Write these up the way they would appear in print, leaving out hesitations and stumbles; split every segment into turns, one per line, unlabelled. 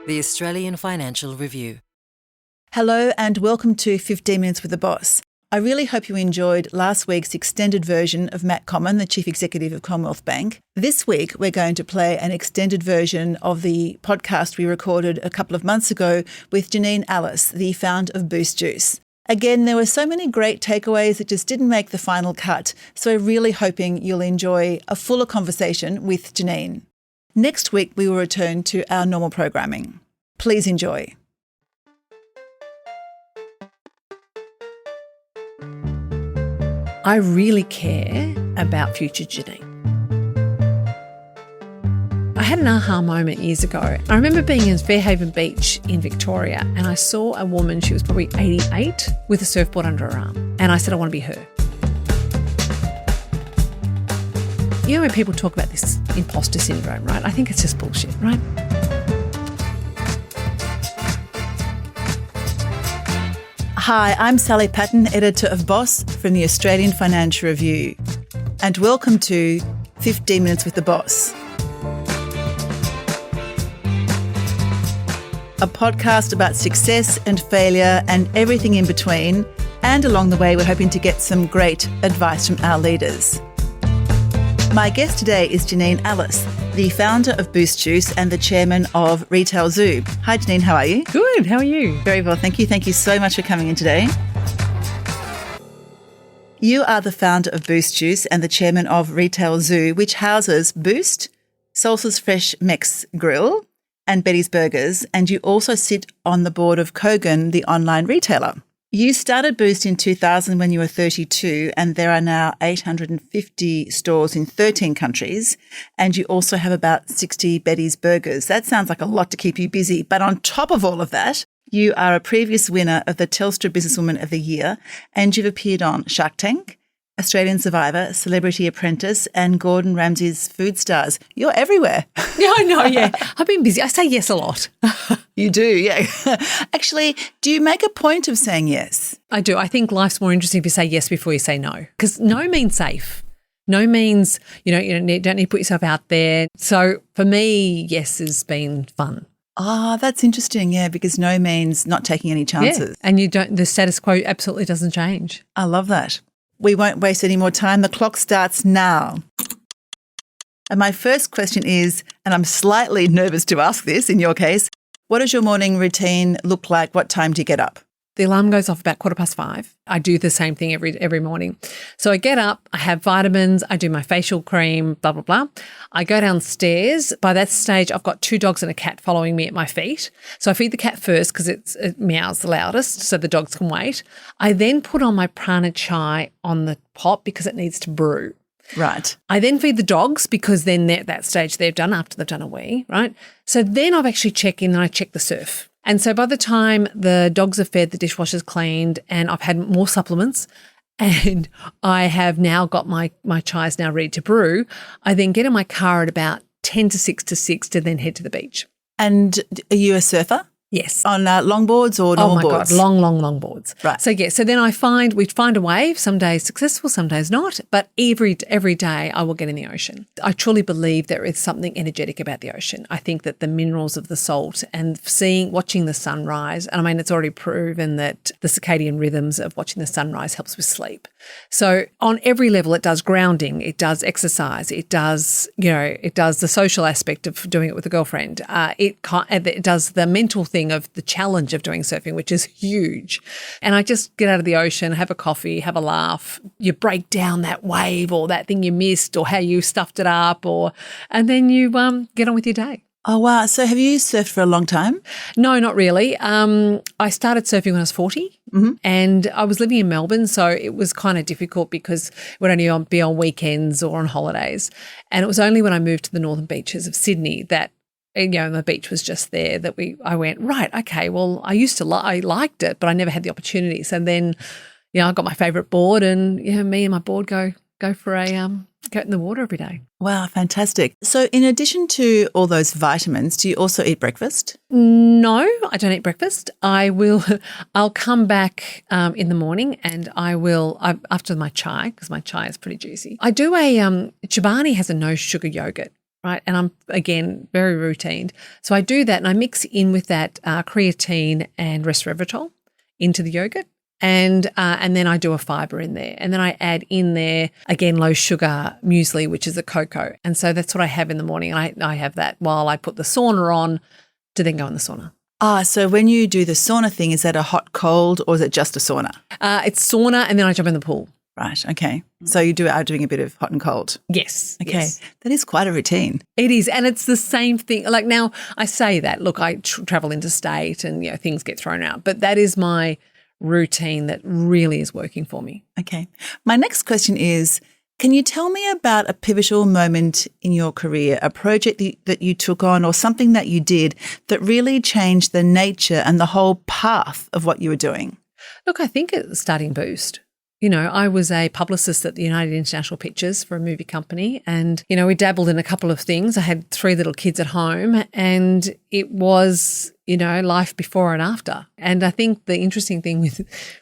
The Australian Financial Review.
Hello and welcome to 15 Minutes with the Boss. I really hope you enjoyed last week's extended version of Matt Comyn, the Chief Executive of Commonwealth Bank. This week, we're going to play an extended version of the podcast we recorded a couple of months ago with Janine Allis, the founder of Boost Juice. Again, there were so many great takeaways that just didn't make the final cut, so we're really hoping you'll enjoy a fuller conversation with Janine. Next week, we will return to our normal programming. Please enjoy.
I really care about future Janine. I had an aha moment years ago. I remember being in Fairhaven Beach in Victoria and I saw a woman, she was probably 88, with a surfboard under her arm. And I said, I want to be her. You know when people talk about this imposter syndrome, right? I think it's just bullshit, right?
Hi, I'm Sally Patton, editor of Boss from the Australian Financial Review. And welcome to 15 Minutes with the Boss, a podcast about success and failure and everything in between. And along the way, we're hoping to get some great advice from our leaders. My guest today is Janine Allis, the founder of Boost Juice and the chairman of Retail Zoo. Hi, Janine. How are you?
Good. How are you?
Very well, thank you. Thank you so much for coming in today. You are the founder of Boost Juice and the chairman of Retail Zoo, which houses Boost, Salsa's Fresh Mex Grill, and Betty's Burgers. And you also sit on the board of Kogan, the online retailer. You started Boost in 2000 when you were 32, and there are now 850 stores in 13 countries, and you also have about 60 Betty's Burgers. That sounds like a lot to keep you busy, but on top of all of that, you are a previous winner of the Telstra Businesswoman of the Year, and you've appeared on Shark Tank, Australian Survivor, Celebrity Apprentice, and Gordon Ramsay's Food Stars. You're everywhere.
Yeah, I know, yeah. I've been busy. I say yes a lot.
You do, yeah. Actually, do you make a point of saying yes?
I do. I think life's more interesting if you say yes before you say no, because no means safe. No means, you don't need to put yourself out there. So for me, yes has been fun.
Ah, that's interesting, yeah, because no means not taking any chances.
Yeah. And the status quo absolutely doesn't change.
I love that. We won't waste any more time. The clock starts now. And my first question is, and I'm slightly nervous to ask this in your case, what does your morning routine look like? What time do you get up?
The alarm goes off about 5:15. I do the same thing every morning. So I get up, I have vitamins, I do my facial cream, blah, blah, blah. I go downstairs. By that stage, I've got 2 dogs and a cat following me at my feet. So I feed the cat first because it meows the loudest so the dogs can wait. I then put on my prana chai on the pot because it needs to brew.
Right.
I then feed the dogs because then they're at that stage they've done after they've done a wee, right? So then I've actually checked in and I check the surf. And so by the time the dogs are fed, the dishwasher's cleaned, and I've had more supplements and I have now got my chais now ready to brew, I then get in my car at about 10 to 6 to then head to the beach.
And are you a surfer?
Yes.
On longboards or normal boards?
Oh, my God, long boards.
Right.
So, yeah, so then we find a wave, some days successful, some days not, but every day I will get in the ocean. I truly believe there is something energetic about the ocean. I think that the minerals of the salt and watching the sunrise, and I mean, it's already proven that the circadian rhythms of watching the sunrise helps with sleep. So on every level, it does grounding, it does exercise, it does the social aspect of doing it with a girlfriend. It does the mental thing of the challenge of doing surfing, which is huge. And I just get out of the ocean, have a coffee, have a laugh. You break down that wave or that thing you missed or how you stuffed it up, and then you get on with your day.
Oh, wow. So have you surfed for a long time?
No, not really. I started surfing when I was 40 and I was living in Melbourne, so it was kind of difficult because it would only be on weekends or on holidays. And it was only when I moved to the northern beaches of Sydney that the beach was just there that I went, right, okay, well, I liked it, but I never had the opportunity. So then, I got my favourite board and, me and my board go for go in the water every day.
Wow, fantastic. So in addition to all those vitamins, do you also eat breakfast?
No, I don't eat breakfast. I'll come back in the morning and after my chai, because my chai is pretty juicy. I do Chobani has a no sugar yogurt. right? And I'm, again, very routine. So I do that and I mix in with that creatine and resveratrol into the yogurt. And then I do a fibre in there. And then I add in there, again, low sugar muesli, which is a cocoa. And so that's what I have in the morning. I have that while I put the sauna on to then go in the sauna.
So when you do the sauna thing, is that a hot, cold, or is it just a sauna?
It's sauna and then I jump in the pool.
Right, okay. So you are doing a bit of hot and cold.
Yes.
Okay,
yes.
That is quite a routine.
It is, and it's the same thing. Like now I say that, look, I travel interstate and, things get thrown out, but that is my routine that really is working for me.
Okay. My next question is, can you tell me about a pivotal moment in your career, a project that you took on or something that you did that really changed the nature and the whole path of what you were doing?
Look, I think it was starting Boost. I was a publicist at the United International Pictures for a movie company and, we dabbled in a couple of things. I had 3 little kids at home and it was, life before and after. And I think the interesting thing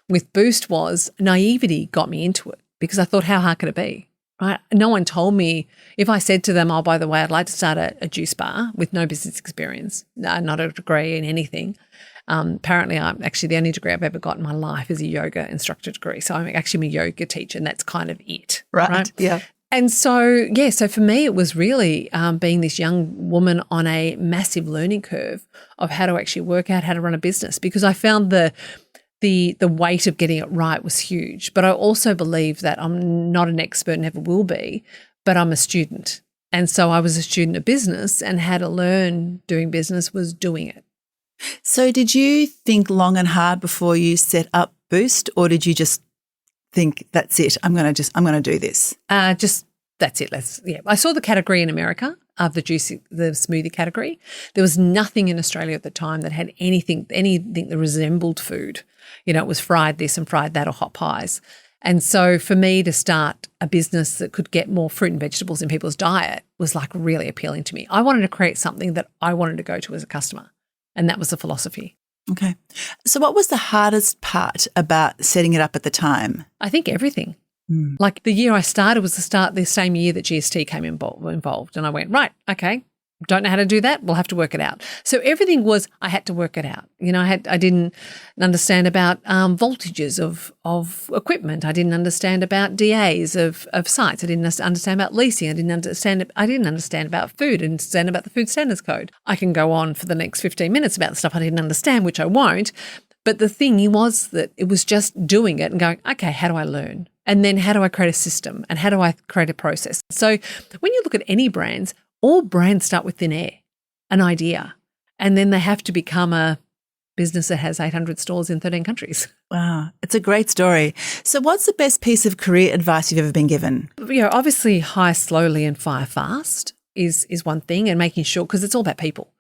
with Boost was naivety got me into it because I thought, how hard could it be? Right? No one told me. If I said to them, oh, by the way, I'd like to start a juice bar with no business experience, not a degree in anything. Apparently, I'm actually the only degree I've ever got in my life is a yoga instructor degree. So I'm actually a yoga teacher and that's kind of it.
Right. Yeah.
And so for me, it was really being this young woman on a massive learning curve of how to actually work out how to run a business because I found the weight of getting it right was huge. But I also believe that I'm not an expert, never will be, but I'm a student. And so I was a student of business and how to learn doing business was doing it.
So did you think long and hard before you set up Boost or did you just think, that's it, I'm going to do this?
That's it. I saw the category in America of the smoothie category. There was nothing in Australia at the time that had anything that resembled food. It was fried this and fried that or hot pies. And so for me to start a business that could get more fruit and vegetables in people's diet was like really appealing to me. I wanted to create something that I wanted to go to as a customer. And that was the philosophy.
Okay. So what was the hardest part about setting it up at the time?
I think everything. Like the year I started was the same year that GST came involved. And I went, right, okay, don't know how to do that. We'll have to work it out. So everything was, I had to work it out. I didn't understand about voltages of equipment. I didn't understand about DAs of sites. I didn't understand about leasing. I didn't understand about food. I didn't understand about the Food Standards Code. I can go on for the next 15 minutes about the stuff I didn't understand, which I won't. But the thing was that it was just doing it and going, okay, how do I learn? And then how do I create a system? And how do I create a process? So when you look at any brands, all brands start with thin air, an idea, and then they have to become a business that has 800 stores in 13 countries.
Wow, it's a great story. So what's the best piece of career advice you've ever been given?
Obviously hire slowly and fire fast is one thing, and making sure, because it's all about people.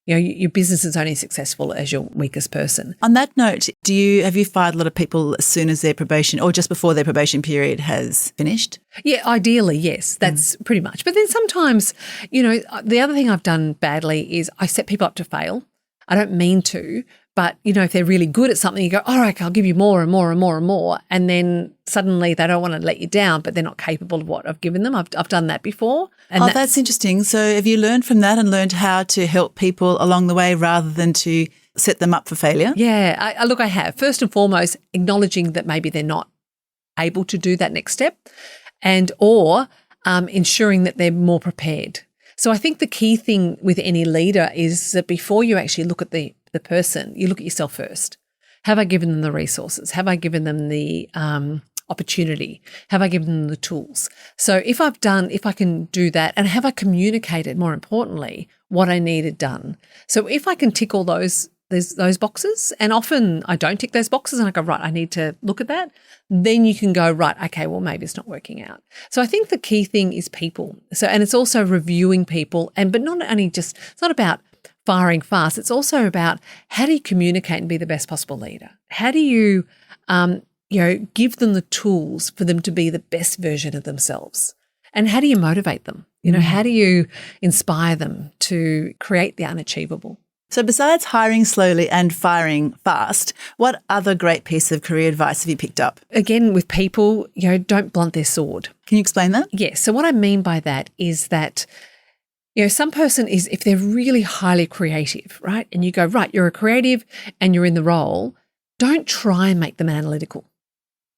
Your business is only successful as your weakest person.
On that note, have you fired a lot of people as soon as their probation or just before their probation period has finished?
Yeah, ideally, yes, that's pretty much. But then sometimes, the other thing I've done badly is I set people up to fail. I don't mean to, but, if they're really good at something, you go, all right, I'll give you more and more and more and more. And then suddenly they don't want to let you down, but they're not capable of what I've given them. I've done that before. And
that's interesting. So have you learned from that and learned how to help people along the way rather than to set them up for failure?
Yeah, I have. First and foremost, acknowledging that maybe they're not able to do that next step or ensuring that they're more prepared. So I think the key thing with any leader is that before you actually look at the person, you look at yourself first. Have I given them the resources? Have I given them the opportunity? Have I given them the tools? So if I can do that, and have I communicated, more importantly, what I needed done? So if I can tick all those boxes, and often I don't tick those boxes and I go, right, I need to look at that, then you can go, right, okay, well, maybe it's not working out. So I think the key thing is people. So, and it's also reviewing people, but not only just, it's not about firing fast, it's also about how do you communicate and be the best possible leader? How do you, give them the tools for them to be the best version of themselves? And how do you motivate them? How do you inspire them to create the unachievable?
So besides hiring slowly and firing fast, what other great piece of career advice have you picked up?
Again, with people, don't blunt their sword.
Can you explain that?
Yes. So what I mean by that is that Some person is, if they're really highly creative, right? And you go, right, you're a creative and you're in the role, don't try and make them analytical,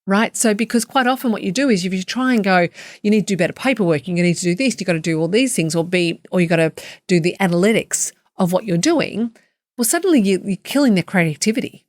right? So because quite often what you do is if you try and go, you need to do better paperwork, you need to do this, you got to do all these things or you got to do the analytics of what you're doing, well, suddenly you're killing their creativity.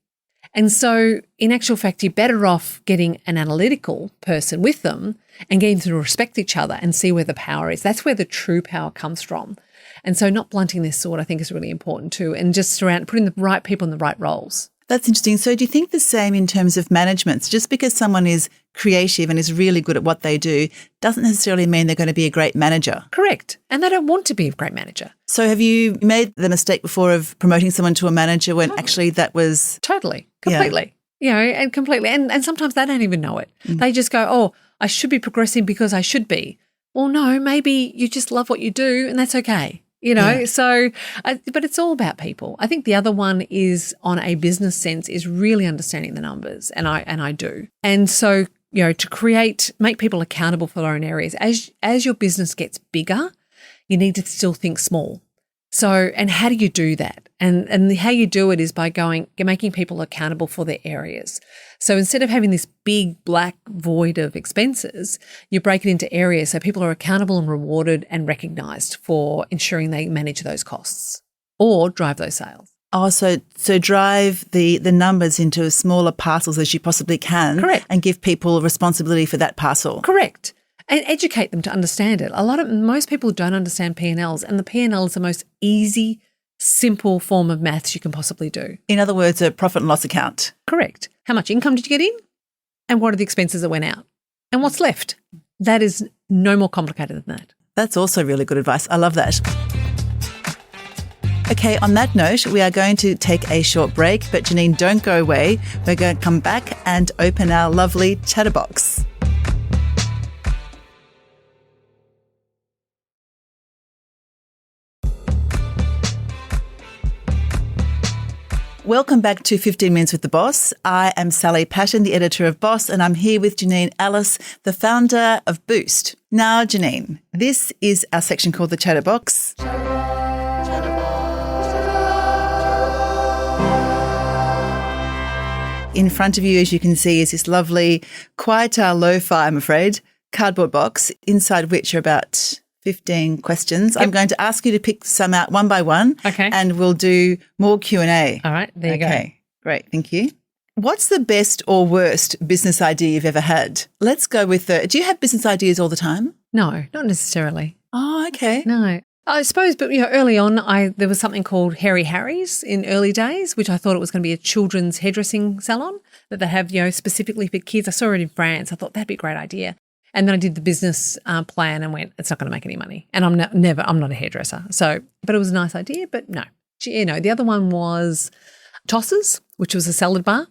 And so in actual fact, you're better off getting an analytical person with them and getting them to respect each other and see where the power is. That's where the true power comes from. And so not blunting their sword, I think, is really important too, and just putting the right people in the right roles.
That's interesting. So do you think the same in terms of management? Just because someone is creative and is really good at what they do doesn't necessarily mean they're going to be a great manager.
Correct. And they don't want to be a great manager.
So have you made the mistake before of promoting someone to a manager when actually that was...
Totally. Completely. And completely. And sometimes they don't even know it. They just go, oh, I should be progressing because I should be. Well, no, maybe you just love what you do and that's okay. So, but it's all about people. I think the other one is on a business sense is really understanding the numbers, and I do. And so, to make people accountable for their own areas. As your business gets bigger, you need to still think small. So, and how do you do that? And how you do it is by making people accountable for their areas. So instead of having this big black void of expenses, you break it into areas so people are accountable and rewarded and recognised for ensuring they manage those costs or drive those sales.
Oh, so drive the numbers into as smaller parcels as you possibly can.
Correct.
And give people responsibility for that parcel.
Correct. And educate them to understand it. Most people don't understand P&Ls, and the P&L is the most easy, simple form of maths you can possibly do.
In other words, a profit and loss account.
Correct. How much income did you get in? And what are the expenses that went out? And what's left? That is no more complicated than that.
That's also really good advice. I love that. Okay, on that note, we are going to take a short break, but Janine, don't go away. We're going to come back and open our lovely chatterbox. Welcome back to 15 Minutes with the Boss. I am Sally Patton, the editor of Boss, and I'm here with Janine Allis, the founder of Boost. Now, Janine, this is our section called the Chatterbox. In front of you, as you can see, is this lovely, quite lo-fi, I'm afraid, cardboard box, inside which are about 15 questions. I'm going to ask you to pick some out one by one.
Okay.
And we'll do more Q&A.
All right, there you go.
Okay, great. Thank you. What's the best or worst business idea you've ever had? Let's go with do you have business ideas all the time?
No, not necessarily.
Oh, okay.
No. I suppose, but early on, there was something called Hairy Harry's in early days, which I thought it was going to be a children's hairdressing salon that they have, specifically for kids. I saw it in France. I thought that'd be a great idea. And then I did the business plan and went, it's not going to make any money. And I'm not a hairdresser. So, but it was a nice idea, but no. The other one was Tossers, which was a salad bar,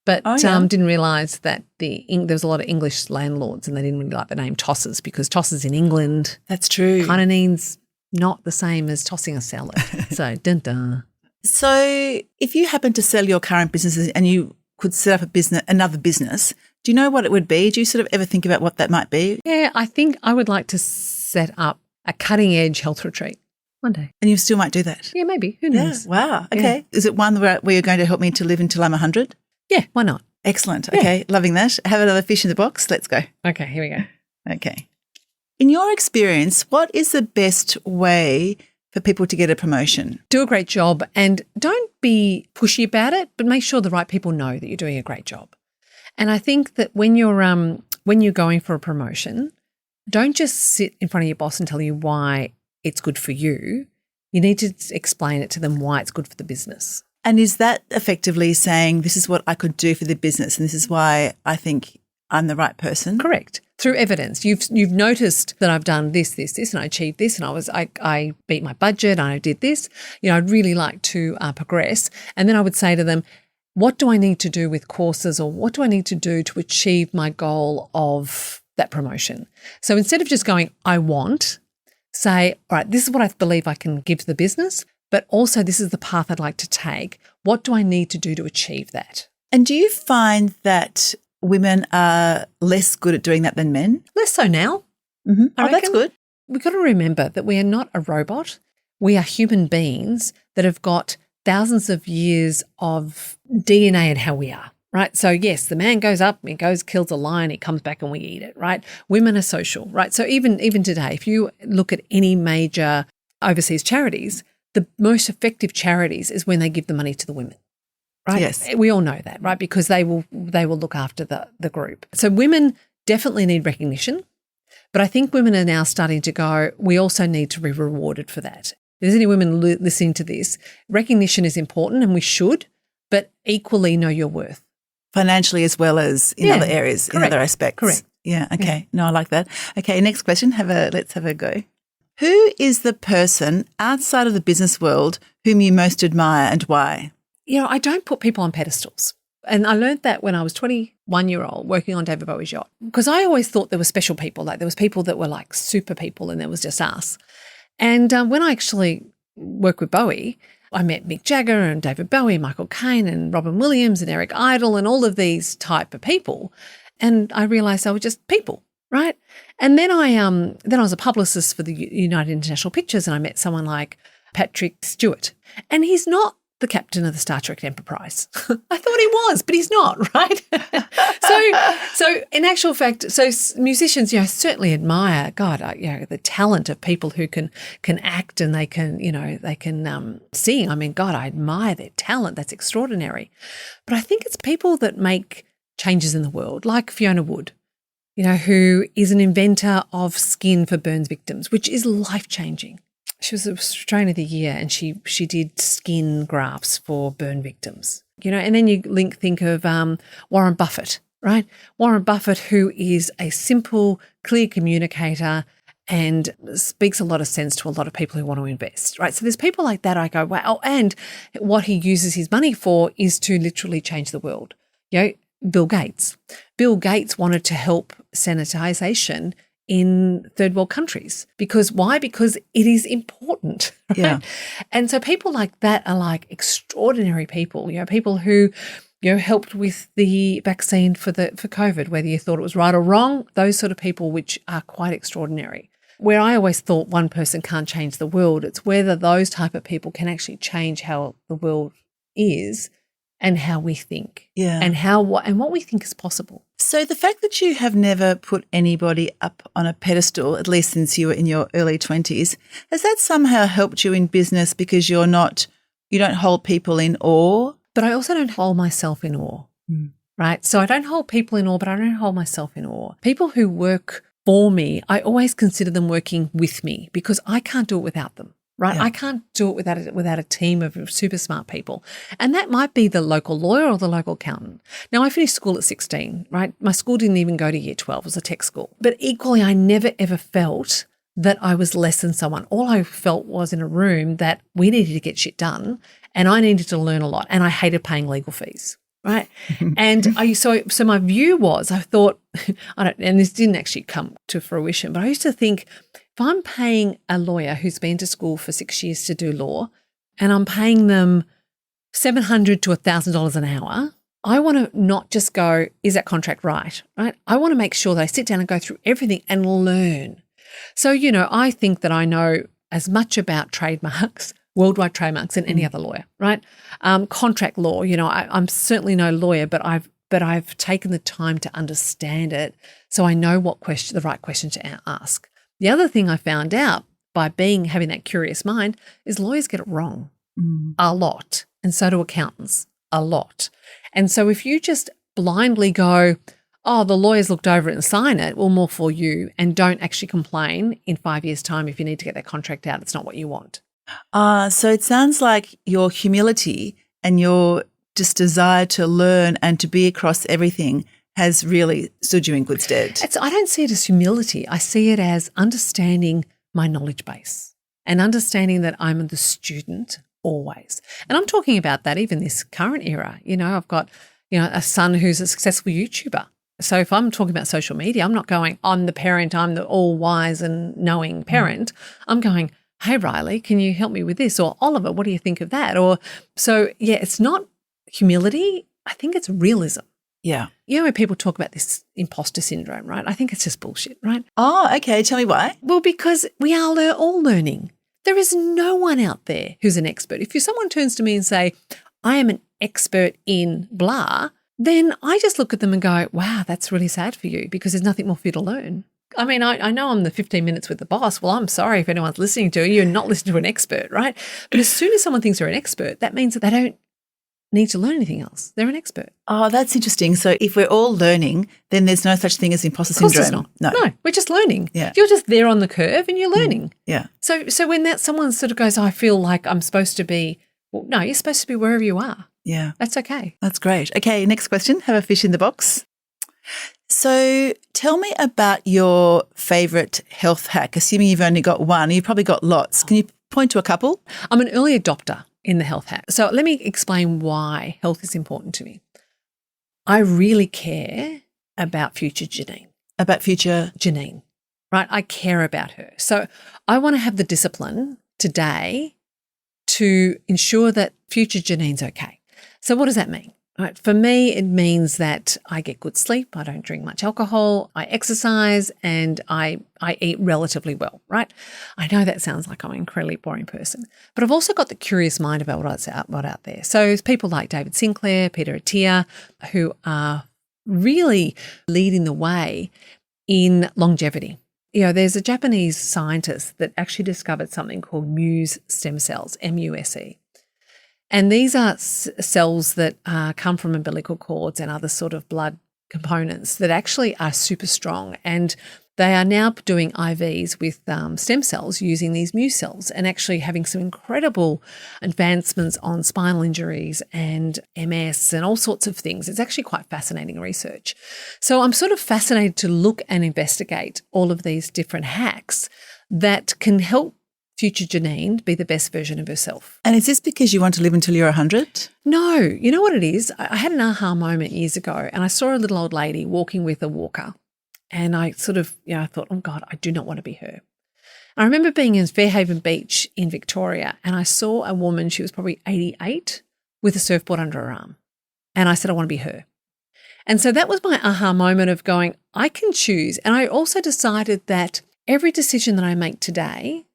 but didn't realise that there was a lot of English landlords and they didn't really like the name Tossers because Tossers in England.
That's true.
Kind of means not the same as tossing a salad. So, dun-dun.
So if you happen to sell your current businesses and you could set up another business, do you know what it would be? Do you sort of ever think about what that might be?
Yeah, I think I would like to set up a cutting-edge health retreat one day.
And you still might do that?
Yeah, maybe. Who knows?
Yeah. Wow. Okay.
Yeah.
Is it one where you're going to help me to live until I'm 100?
Yeah, why not?
Excellent. Okay, yeah. Loving that. Have another fish in the box. Let's go.
Okay, here we go.
Okay. In your experience, what is the best way for people to get a promotion?
Do a great job and don't be pushy about it, but make sure the right people know that you're doing a great job. And I think that when you're going for a promotion, don't just sit in front of your boss and tell you why it's good for you. You need to explain it to them why it's good for the business.
And is that effectively saying this is what I could do for the business and this is why I think I'm the right person?
Correct. Through evidence. You've noticed that I've done this, and I achieved this, and I beat my budget, and I did this. I'd really like to progress. And then I would say to them, what do I need to do with courses or what do I need to do to achieve my goal of that promotion? So instead of just going, I want, say, all right, this is what I believe I can give to the business, but also this is the path I'd like to take. What do I need to do to achieve that?
And do you find that women are less good at doing that than men?
Less so now.
Mm-hmm. Oh, that's good.
we've got to remember that we are not a robot. We are human beings that have got thousands of years of DNA in how we are, right? So yes, the man goes up, he goes, kills a lion, he comes back and we eat it, right? Women are social, right? So even today, if you look at any major overseas charities, the most effective charities is when they give the money to the women, right?
Yes.
We all know that, right? Because they will look after the group. So women definitely need recognition, but I think women are now starting to go, we also need to be rewarded for that. If there's any women listening to this, recognition is important and we should, but equally know your worth.
Financially as well as in other areas,
correct,
in other aspects.
correct.
Yeah, okay. No, I like that. Okay, next question. Let's have a go. Who is the person outside of the business world whom you most admire and why?
You know, I don't put people on pedestals. And I learned that when I was 21-year-old working on David Bowie's yacht, because I always thought there were special people, like there was people that were like super people and there was just us. And when I actually worked with Bowie, I met Mick Jagger and David Bowie, Michael Caine and Robin Williams and Eric Idle and all of these type of people. And I realised they were just people, right? And then I was a publicist for the United International Pictures and I met someone like Patrick Stewart. And he's not the captain of the Star Trek Enterprise. I thought he was, but he's not, right? so in actual fact, so musicians, you know, certainly admire, God, you know, the talent of people who can act and they can sing. I mean, God, I admire their talent. That's extraordinary. But I think it's people that make changes in the world, like Fiona Wood, you know, who is an inventor of skin for burns victims, which is life-changing. She was Australian of the Year and she did skin grafts for burn victims, you know, and then you think of Warren Buffett, right? Warren Buffett, who is a simple, clear communicator and speaks a lot of sense to a lot of people who want to invest, right? So there's people like that I go, wow. And what he uses his money for is to literally change the world. You know, Bill Gates. Bill Gates wanted to help sanitization in third world countries. Because why? Because it is important. Right?
Yeah.
And so people like that are like extraordinary people, you know, people who, you know, helped with the vaccine for COVID, whether you thought it was right or wrong, those sort of people, which are quite extraordinary. Where I always thought one person can't change the world, it's whether those type of people can actually change how the world is and how we think.
Yeah.
And what we think is possible.
So the fact that you have never put anybody up on a pedestal, at least since you were in your early 20s, has that somehow helped you in business because you don't hold people in awe?
But I also don't hold myself in awe, right? So I don't hold people in awe, but I don't hold myself in awe. People who work for me, I always consider them working with me because I can't do it without them. Right.
Yeah.
I can't do it without a team of super smart people. And that might be the local lawyer or the local accountant. Now, I finished school at 16, right? My school didn't even go to year 12. It was a tech school. But equally, I never, ever felt that I was less than someone. All I felt was in a room that we needed to get shit done and I needed to learn a lot. And I hated paying legal fees. Right. And so my view was, I thought, and this didn't actually come to fruition, but I used to think, if I'm paying a lawyer who's been to school for 6 years to do law and I'm paying them $700 to $1,000 an hour, I want to not just go, is that contract right? Right. I want to make sure that I sit down and go through everything and learn. So, you know, I think that I know as much about trademarks, worldwide trademarks, than any other lawyer, right? Contract law, you know, I'm certainly no lawyer, but I've taken the time to understand it, so I know the right question to ask. The other thing I found out by having that curious mind is lawyers get it wrong a lot, and so do accountants a lot. And so if you just blindly go, oh, the lawyers looked over it and sign it, well, more for you, and don't actually complain in 5 years' time if you need to get that contract out, it's not what you want.
So it sounds like your humility and your just desire to learn and to be across everything has really stood you in good stead.
I don't see it as humility. I see it as understanding my knowledge base and understanding that I'm the student always. And I'm talking about that even this current era. You know, I've got, you know, a son who's a successful YouTuber. So if I'm talking about social media, I'm not going, I'm the parent, I'm the all-wise and knowing parent. I'm going, hey, Riley, can you help me with this? Or Oliver, what do you think of that? Or so, yeah, it's not humility. I think it's realism.
Yeah.
You know, when people talk about this imposter syndrome, right? I think it's just bullshit, right?
Oh, okay. Tell me why.
Well, because we are all learning. There is no one out there who's an expert. If someone turns to me and say, I am an expert in blah, then I just look at them and go, wow, that's really sad for you because there's nothing more for you to learn. I mean, I know I'm the 15 minutes with the boss. Well, I'm sorry if anyone's listening to you and not listening to an expert, right? But as soon as someone thinks they're an expert, that means that they don't need to learn anything else. They're an expert.
Oh, that's interesting. So if we're all learning, then there's no such thing as imposter
Of course
syndrome.
there's not. No, we're just learning.
Yeah.
You're just there on the curve and you're learning.
Yeah.
So when that someone sort of goes, I feel like I'm supposed to be, well, no, you're supposed to be wherever you are.
Yeah.
That's okay.
That's great. Okay, next question. Have a fish in the box. So tell me about your favourite health hack, assuming you've only got one. You've probably got lots. Can you point to a couple?
I'm an early adopter in the health hack. So let me explain why health is important to me. I really care about future Janine.
About future
Janine, right? I care about her. So I want to have the discipline today to ensure that future Janine's okay. So what does that mean? Right. For me, it means that I get good sleep, I don't drink much alcohol, I exercise, and I eat relatively well, right? I know that sounds like I'm an incredibly boring person, but I've also got the curious mind about what's out there. So it's people like David Sinclair, Peter Attia, who are really leading the way in longevity. You know, there's a Japanese scientist that actually discovered something called Muse stem cells, MUSE. And these are cells that come from umbilical cords and other sort of blood components that actually are super strong. And they are now doing IVs with stem cells using these Muse cells and actually having some incredible advancements on spinal injuries and MS and all sorts of things. It's actually quite fascinating research. So I'm sort of fascinated to look and investigate all of these different hacks that can help future Janine be the best version of herself.
And is this because you want to live until you're 100?
No. You know what it is? I had an aha moment years ago and I saw a little old lady walking with a walker and I sort of, I thought, oh God, I do not want to be her. I remember being in Fairhaven Beach in Victoria and I saw a woman, she was probably 88, with a surfboard under her arm. And I said, I want to be her. And so that was my aha moment of going, I can choose. And I also decided that every decision that I make today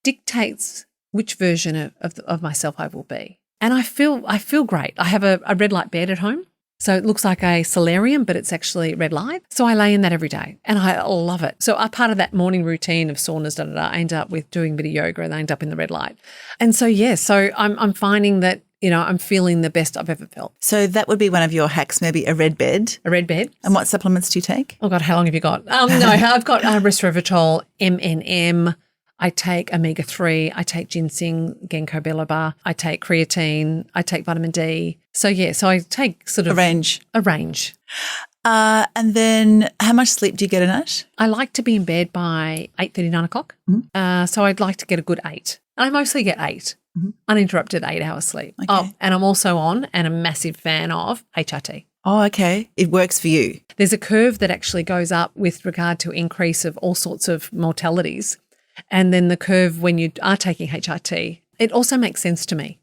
dictates which version of myself I will be. And I feel great. I have a red light bed at home. So it looks like a solarium, but it's actually red light. So I lay in that every day and I love it. So a part of that morning routine of saunas, I end up with doing a bit of yoga and I end up in the red light. And so, so I'm finding that, I'm feeling the best I've ever felt.
So that would be one of your hacks, maybe a red bed.
A red bed.
And what supplements do you take?
Oh God, how long have you got? No, I've got resveratrol, MNM. I take omega-3, I take ginseng, ginkgo biloba, I take creatine, I take vitamin D. So I take sort of
a range.
And
then how much sleep do you get a night?
I like to be in bed by 8:30, 9 o'clock.
Mm-hmm.
So I'd like to get a good 8. And I mostly get 8, uninterrupted 8 hours sleep.
Okay.
Oh, and I'm also on and a massive fan of HRT.
Oh, okay. It works for you.
There's a curve that actually goes up with regard to increase of all sorts of mortalities. And then the curve when you are taking HRT, it also makes sense to me.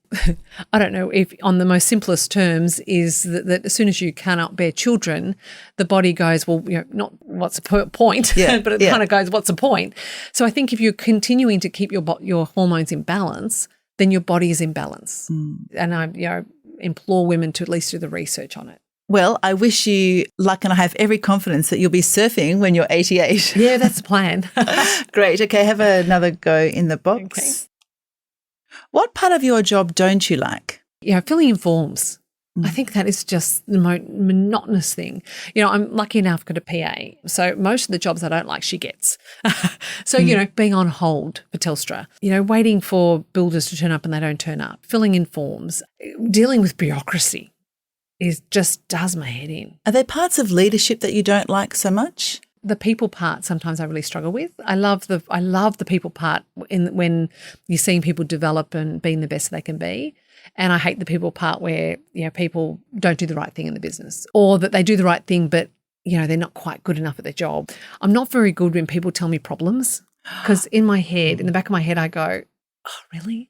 I don't know if on the most simplest terms is that as soon as you cannot bear children, the body goes, well, not what's the point, but it kind of goes, what's the point? So I think if you're continuing to keep your hormones in balance, then your body is in balance. And I implore women to at least do the research on it.
Well, I wish you luck and I have every confidence that you'll be surfing when you're 88.
Yeah, that's the plan.
Great. Okay, have another go in the box.
Okay.
What part of your job don't you like?
Filling in forms. I think that is just the most monotonous thing. I'm lucky enough to get a PA. So most of the jobs I don't like, she gets. So, being on hold for Telstra, waiting for builders to turn up and they don't turn up, filling in forms, dealing with bureaucracy. It just does my head in.
Are there parts of leadership that you don't like so much?
The people part sometimes I really struggle with. I love the people part when you're seeing people develop and being the best they can be. And I hate the people part where, people don't do the right thing in the business or that they do the right thing but, they're not quite good enough at their job. I'm not very good when people tell me problems because in the back of my head I go, oh, really?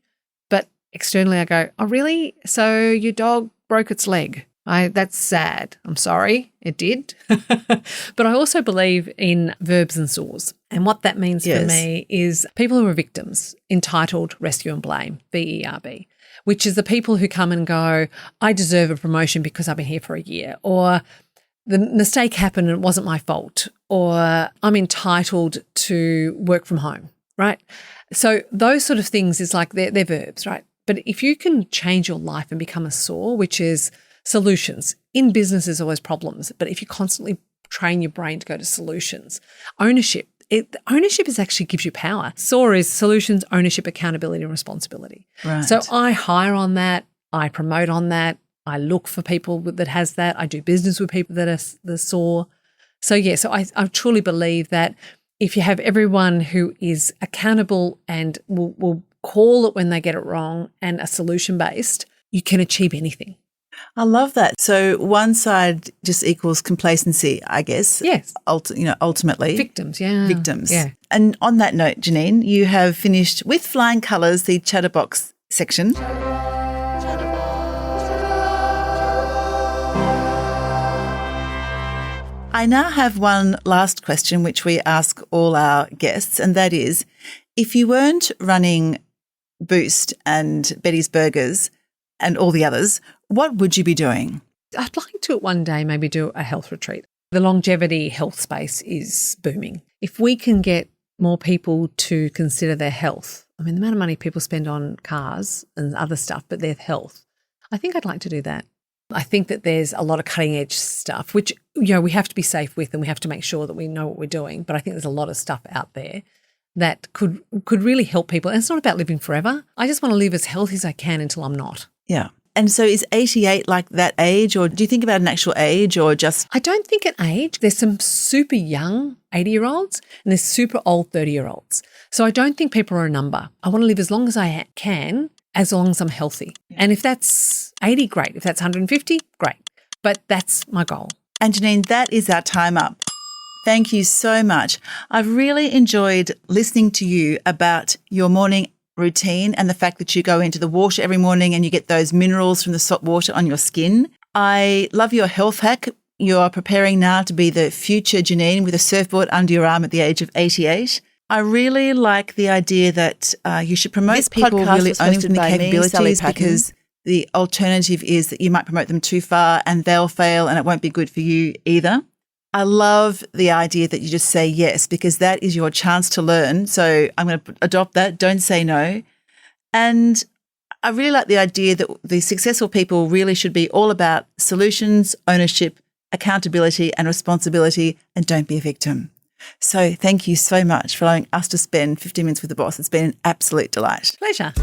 But externally I go, oh, really? So your dog broke its leg. That's sad. I'm sorry, it did. But I also believe in verbs and saws. And what that means for me is people who are victims, entitled, rescue and blame, VERB, which is the people who come and go, I deserve a promotion because I've been here for a year, or the mistake happened and it wasn't my fault, or I'm entitled to work from home, right? So those sort of things is like they're verbs, right? But if you can change your life and become a saw, which is solutions. In business, there's always problems, but if you constantly train your brain to go to solutions, ownership is actually gives you power. SAW is solutions, ownership, accountability, and responsibility. Right. So I hire on that. I promote on that. I look for people that has that. I do business with people that are the SAW. So I truly believe that if you have everyone who is accountable and will call it when they get it wrong and are solution-based, you can achieve anything.
I love that. So one side just equals complacency, I guess.
Yes.
Ultimately.
Victims, yeah.
Victims.
Yeah.
And on that note, Janine, you have finished with flying colours the Chatterbox section. I now have one last question which we ask all our guests, and that is, if you weren't running Boost and Betty's Burgers and all the others, what would you be doing?
I'd like to one day maybe do a health retreat. The longevity health space is booming. If we can get more people to consider their health, I mean, the amount of money people spend on cars and other stuff, but their health, I think I'd like to do that. I think that there's a lot of cutting edge stuff, which, we have to be safe with and we have to make sure that we know what we're doing. But I think there's a lot of stuff out there that could really help people. And it's not about living forever. I just want to live as healthy as I can until I'm not.
Yeah. And so is 88 like that age, or do you think about an actual age, or just?
I don't think an age. There's some super young 80-year-olds and there's super old 30-year-olds. So I don't think people are a number. I want to live as long as I can, as long as I'm healthy. Yeah. And if that's 80, great. If that's 150, great. But that's my goal.
And Janine, that is our time up. Thank you so much. I've really enjoyed listening to you about your morning routine and the fact that you go into the water every morning and you get those minerals from the salt water on your skin. I love your health hack. You are preparing now to be the future Janine with a surfboard under your arm at the age of 88. I really like the idea that you should promote this people really only from the capabilities, because the alternative is that you might promote them too far and they'll fail and it won't be good for you either. I love the idea that you just say yes, because that is your chance to learn. So I'm going to adopt that. Don't say no. And I really like the idea that the successful people really should be all about solutions, ownership, accountability and responsibility, and don't be a victim. So thank you so much for allowing us to spend 15 minutes with the boss. It's been an absolute delight.
Pleasure.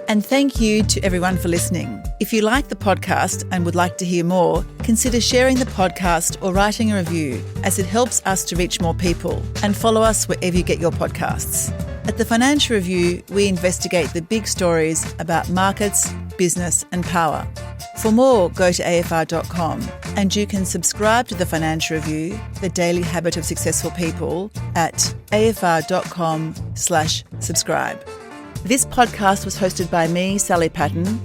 And thank you to everyone for listening. If you like the podcast and would like to hear more, consider sharing the podcast or writing a review, as it helps us to reach more people. And follow us wherever you get your podcasts. At the Financial Review, we investigate the big stories about markets, business and power. For more, go to afr.com, and you can subscribe to the Financial Review, the daily habit of successful people, at afr.com/subscribe. This podcast was hosted by me, Sally Patton,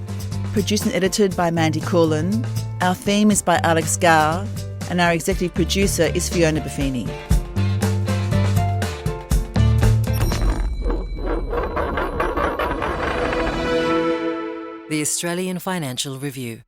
produced and edited by Mandy Coolin. Our theme is by Alex Gower, and our executive producer is Fiona Buffini.
The Australian Financial Review.